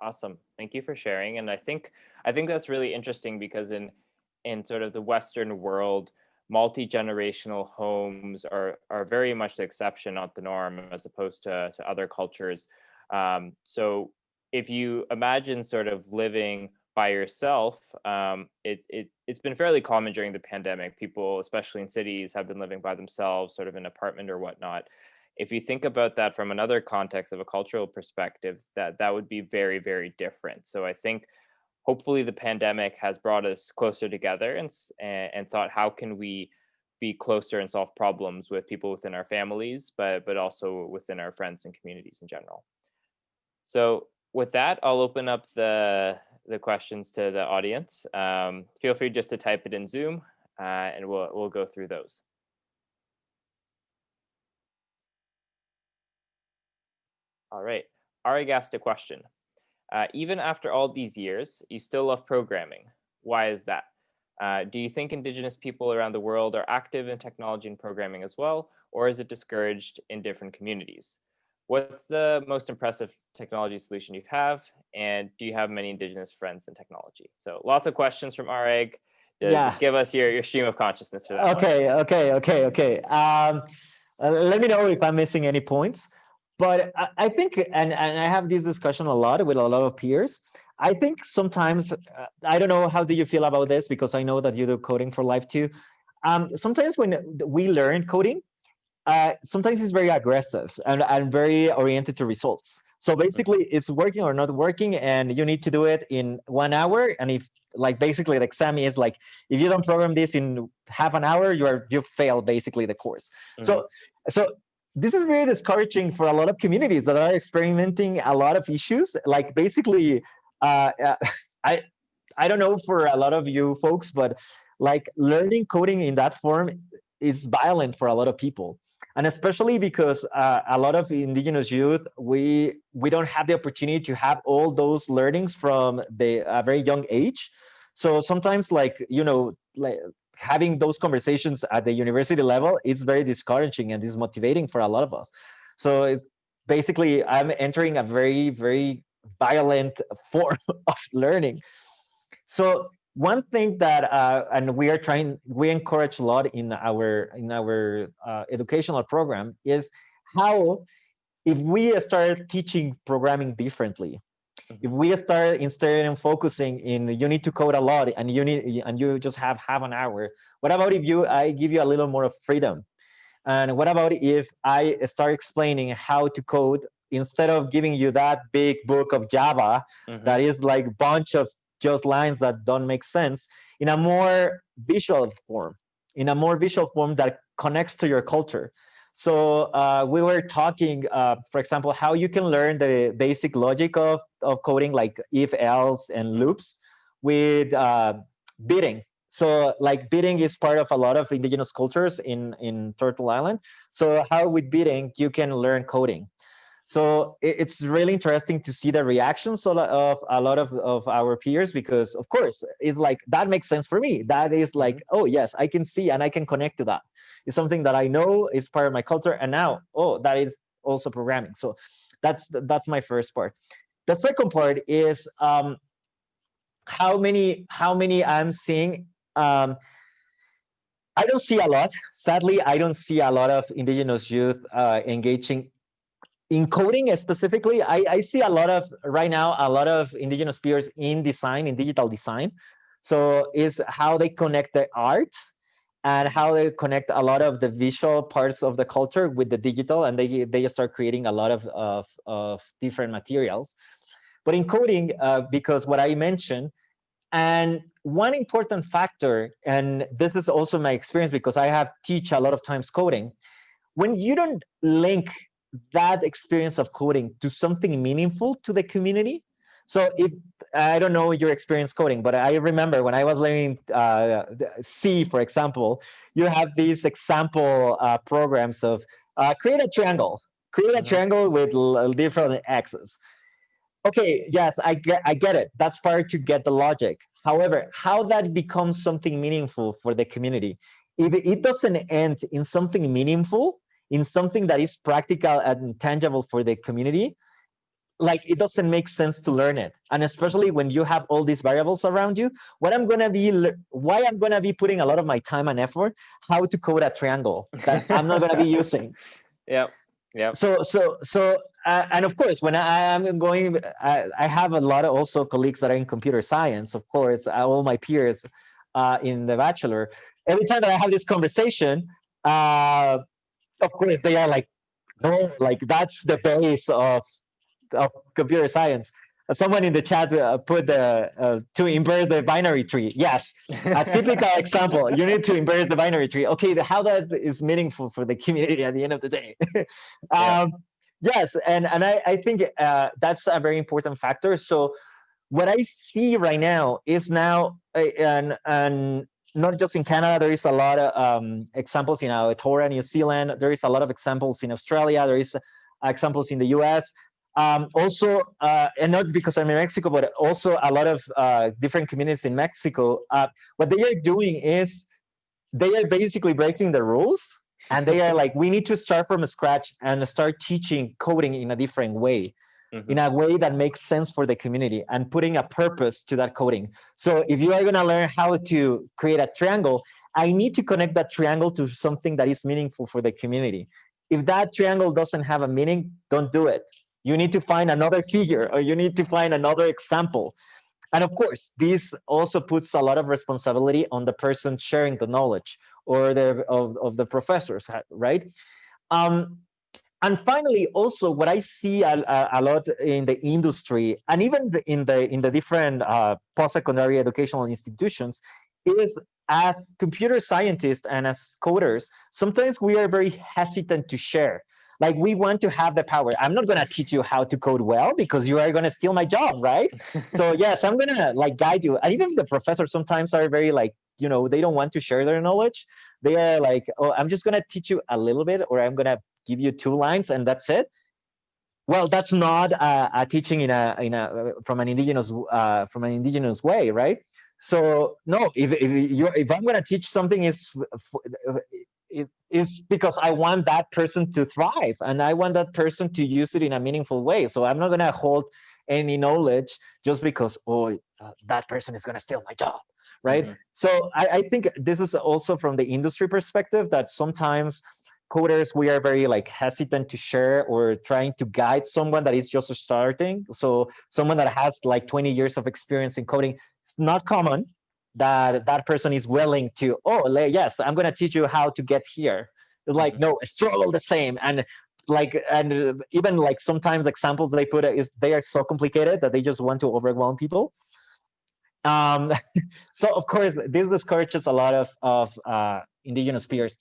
Awesome. Thank you for sharing. And I think that's really interesting because in sort of the Western world, multi-generational homes are very much the exception, not the norm, as opposed to other cultures. So if you imagine sort of living by yourself, it's been fairly common during the pandemic. People, especially in cities, have been living by themselves, sort of in an apartment or whatnot. If you think about that from another context of a cultural perspective, that would be very, very different. So I think hopefully the pandemic has brought us closer together and thought, how can we be closer and solve problems with people within our families, but also within our friends and communities in general. So with that, I'll open up the questions to the audience. Feel free just to type it in Zoom, and we'll go through those. All right, Arig asked a question. Even after all these years, you still love programming. Why is that? Do you think Indigenous people around the world are active in technology and programming as well, or is it discouraged in different communities? What's the most impressive technology solution you have? And do you have many Indigenous friends in technology? So lots of questions from Arig. Just give us your stream of consciousness for that. Okay. Let me know if I'm missing any points. But I think, and I have this discussion a lot with a lot of peers. I think sometimes, I don't know, how do you feel about this? Because I know that you do coding for life too. Sometimes when we learn coding, sometimes it's very aggressive and very oriented to results. So basically it's working or not working, and you need to do it in 1 hour. And if basically the exam is like, if you don't program this in half an hour, you fail basically the course. So this is very discouraging for a lot of communities that are experimenting a lot of issues. Like basically, I don't know for a lot of you folks, but like learning coding in that form is violent for a lot of people. And especially because a lot of Indigenous youth, we don't have the opportunity to have all those learnings from a very young age. So sometimes having those conversations at the university level, it's very discouraging and dismotivating for a lot of us. So it's basically, I'm entering a very, very violent form of learning. So one thing that and we encourage a lot in our educational program is how, if we start teaching programming differently, if we start, instead of focusing in you need to code a lot and you just have half an hour, what about if I give you a little more of freedom? And what about if I start explaining how to code, instead of giving you that big book of Java that is like a bunch of just lines that don't make sense, in a more visual form, that connects to your culture. So we were talking, for example, how you can learn the basic logic of coding, like if, else, and loops with bidding. So like bidding is part of a lot of Indigenous cultures in Turtle Island. So how with bidding you can learn coding. So it's really interesting to see the reactions of a lot of our peers, because of course it's like, that makes sense for me. That is like, oh yes, I can see and I can connect to that. It's something that I know is part of my culture, and now, oh, that is also programming. So that's my first part. The second part is how many I'm seeing. I don't see a lot. Sadly, I don't see a lot of Indigenous youth engaging in coding specifically. I see a lot of Indigenous peers in design, in digital design. So is how they connect the art and how they connect a lot of the visual parts of the culture with the digital, and they start creating a lot of different materials. But in coding, because what I mentioned, and one important factor, and this is also my experience because I have teach a lot of times coding, when you don't link that experience of coding to something meaningful to the community, So if I don't know your experience coding, but I remember when I was learning C, for example, you have these example programs of create a triangle, with different axes. Okay, yes, I get it. That's part to get the logic. However, how that becomes something meaningful for the community, if it doesn't end in something meaningful, in something that is practical and tangible for the community, like it doesn't make sense to learn it. And especially when you have all these variables around you, why I'm gonna be putting a lot of my time and effort how to code a triangle that I'm not gonna be using. Yep. Yep. And of course, when I am going, I have a lot of also colleagues that are in computer science. Of course, all my peers in the bachelor. Every time that I have this conversation, of course, they are like, no, like that's the base of computer science. Someone in the chat put to inverse the binary tree. Yes, a typical example. You need to inverse the binary tree. Okay, how that is meaningful for the community at the end of the day. Yep. Yes, and I think that's a very important factor. So what I see right now is now, and not just in Canada, there is a lot of examples in Aotearoa, New Zealand. There is a lot of examples in Australia. There is examples in the US. Also, and not because I'm in Mexico, but also a lot of different communities in Mexico. What they are doing is they are basically breaking the rules, and they are like, we need to start from scratch and start teaching coding in a different way, in a way that makes sense for the community, and putting a purpose to that coding. So if you are going to learn how to create a triangle, I need to connect that triangle to something that is meaningful for the community. If that triangle doesn't have a meaning, don't do it. You need to find another figure, or you need to find another example. And of course, this also puts a lot of responsibility on the person sharing the knowledge, or of the professors, right? Um, and finally, also what I see a lot in the industry, and even in the different post-secondary educational institutions, is as computer scientists and as coders, sometimes we are very hesitant to share. Like, we want to have the power. I'm not going to teach you how to code well because you are going to steal my job, right? So yes, I'm going to like guide you. And even the professors sometimes are very like, they don't want to share their knowledge. They are like, oh, I'm just going to teach you a little bit, or I'm going to give you 2 lines and that's it. Well, that's not a teaching from an indigenous way, right? So no, if I'm going to teach something, is because I want that person to thrive, and I want that person to use it in a meaningful way. So I'm not going to hold any knowledge just because that person is going to steal my job, right? So I think this is also from the industry perspective, that sometimes coders, we are very like hesitant to share or trying to guide someone that is just starting. So someone that has like 20 years of experience in coding, it's not common that that person is willing to, yes, I'm going to teach you how to get here. It's like, no, struggle the same. And even like sometimes examples they put is they are so complicated that they just want to overwhelm people. So of course, this discourages a lot of indigenous peers.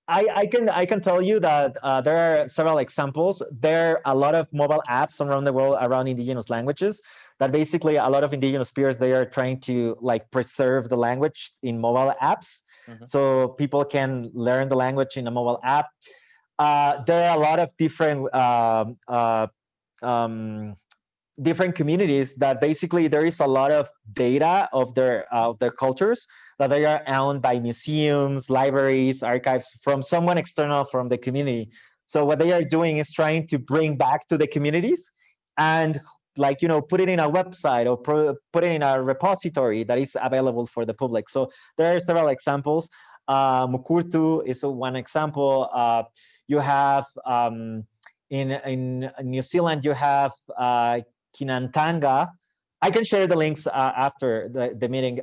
I can tell you that there are several examples. There are a lot of mobile apps around the world around indigenous languages that basically a lot of indigenous peers, they are trying to like preserve the language in mobile apps. So people can learn the language in a mobile app. There are a lot of different communities that basically there is a lot of data of their cultures that they are owned by museums, libraries, archives from someone external from the community. So what they are doing is trying to bring back to the communities and like, put it in a website or put it in a repository that is available for the public. So there are several examples. Mukurtu is one example. You have in New Zealand, you have Kinantanga. I can share the links after the meeting.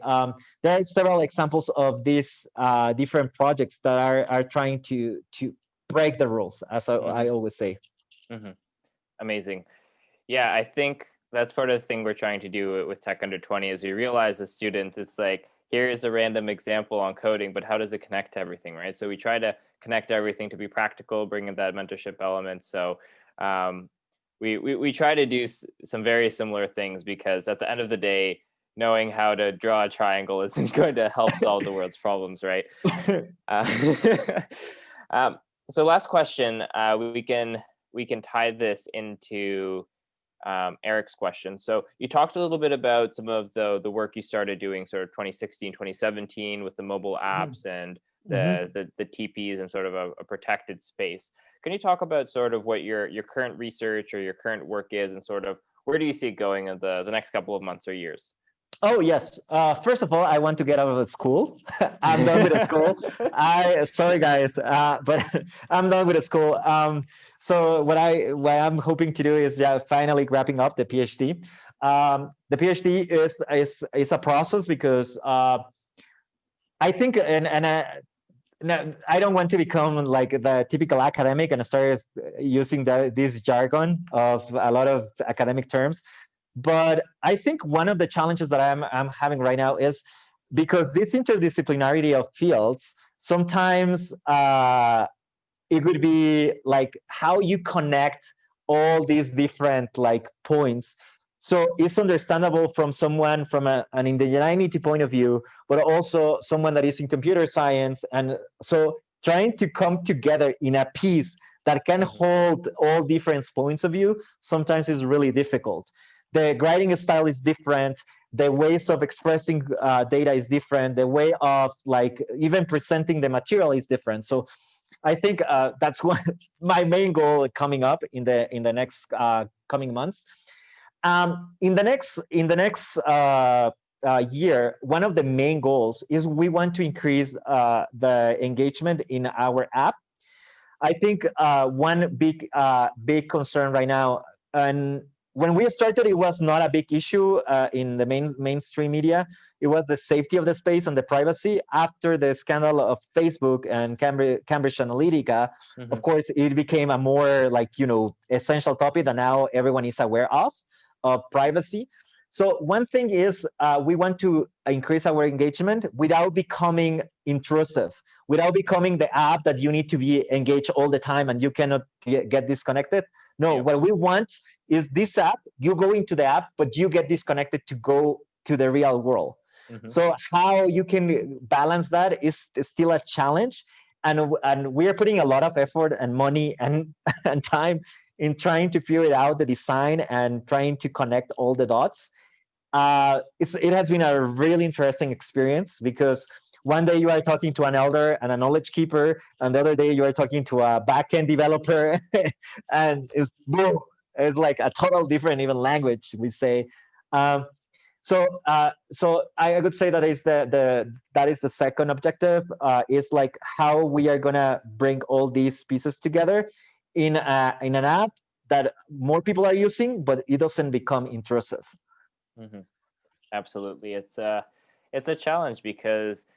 There are several examples of these different projects that are trying to break the rules, as I always say. Amazing. Yeah, I think that's part of the thing we're trying to do with Tech Under 20 is we realize as students, it's like, here is a random example on coding, but how does it connect to everything, right? So we try to connect everything to be practical, bring in that mentorship element. So we try to do some very similar things, because at the end of the day, knowing how to draw a triangle isn't going to help solve the world's problems, right? Uh, um, so last question, we can tie this into Eric's question. So you talked a little bit about some of the work you started doing sort of 2016, 2017 with the mobile apps and the TPs and sort of a protected space. Can you talk about sort of what your current research or your current work is, and sort of where do you see it going in the next couple of months or years? Oh yes. First of all, I want to get out of the school. I'm done with the school. Sorry guys, but I'm done with the school. So what I'm hoping to do is finally wrapping up the PhD. The PhD is a process because I think no, I don't want to become like the typical academic and start using this jargon of a lot of academic terms. But I think one of the challenges that I'm having right now is because this interdisciplinarity of fields, sometimes it would be like how you connect all these different like points. So it's understandable from someone from an indigeneity point of view, but also someone that is in computer science. And so trying to come together in a piece that can hold all different points of view sometimes is really difficult. The writing style is different. The ways of expressing data is different. The way of like even presenting the material is different. So I think that's one my main goal coming up in the next coming months. In the next year, one of the main goals is we want to increase the engagement in our app. I think one big concern right now, and when we started, it was not a big issue in the mainstream media. It was the safety of the space and the privacy. After the scandal of Facebook and Cambridge Analytica, of course, it became a more like essential topic that now everyone is aware of privacy. So one thing is we want to increase our engagement without becoming intrusive, without becoming the app that you need to be engaged all the time and you cannot get disconnected. No, what we want is this app, you go into the app, but you get disconnected to go to the real world. So how you can balance that is still a challenge. And we are putting a lot of effort and money and time in trying to figure out the design and trying to connect all the dots. It has been a really interesting experience because one day you are talking to an elder and a knowledge keeper, and the other day you are talking to a backend developer, and it's boom, it's like a total different even language we say. So I would say that is that is the second objective. Is like how we are gonna bring all these pieces together in an app that more people are using, but it doesn't become intrusive. Absolutely, it's a challenge because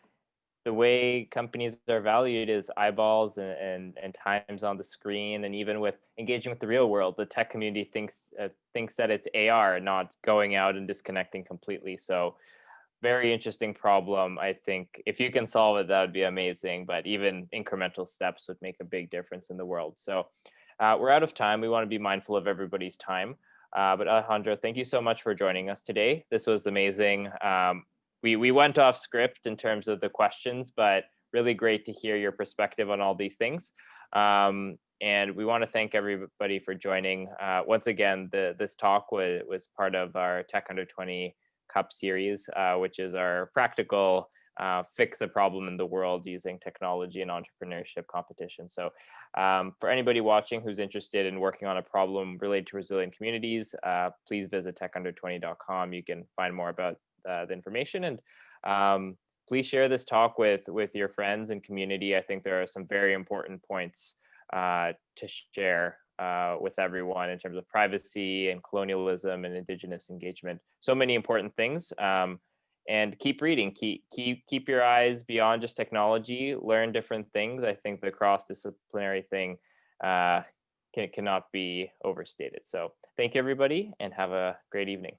the way companies are valued is eyeballs and times on the screen, and even with engaging with the real world, the tech community thinks that it's AR, not going out and disconnecting completely. So, very interesting problem. I think if you can solve it, that would be amazing. But even incremental steps would make a big difference in the world. So, we're out of time. We want to be mindful of everybody's time. But Alejandro, thank you so much for joining us today. This was amazing. We went off script in terms of the questions, but really great to hear your perspective on all these things. And we want to thank everybody for joining. Once again, this talk was part of our Tech Under 20 Cup series, which is our practical fix a problem in the world using technology and entrepreneurship competition. So for anybody watching who's interested in working on a problem related to resilient communities, please visit techunder20.com. You can find more about the information, and please share this talk with your friends and community. I think there are some very important points to share with everyone in terms of privacy and colonialism and Indigenous engagement. So many important things. And keep reading, keep your eyes beyond just technology, learn different things. I think the cross-disciplinary thing cannot be overstated. So thank you, everybody, and have a great evening.